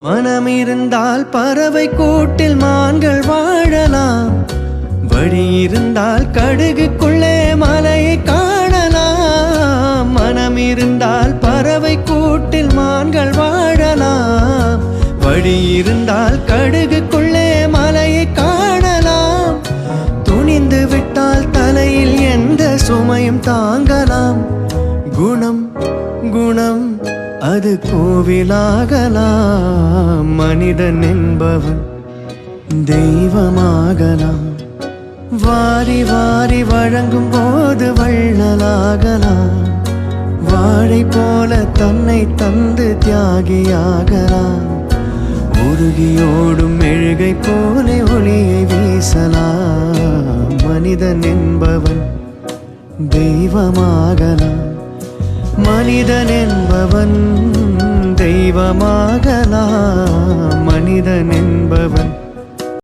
மனம் இருந்தால் பறவை கூட்டில் மான்கள் வாழலாம். வழி இருந்தால் கடுகுக்குள்ளே மலையை காணலாம். மனம் இருந்தால் பறவை கூட்டில் மான்கள் வாழலாம். வழி இருந்தால் கடுகுக்குள்ளே மலையை காணலாம். துணிந்து விட்டால் தலையில் எந்த சுமையும் தாங்கலாம். குணம் குணம் அது கோவிலாகலாம். மனிதன் என்பவன் தெய்வமாகலாம். வாரி வாரி வழங்கும் போது வள்ளலாகலாம். வாழை போல தன்னை தந்து தியாகியாகலாம். உருகியோடும் மெழுகை போல ஒளியை வீசலாம். மனிதன் என்பவன் தெய்வமாகலாம். மனிதன் என்பவன் தெய்வமாகலாம். மனிதன் என்பவன்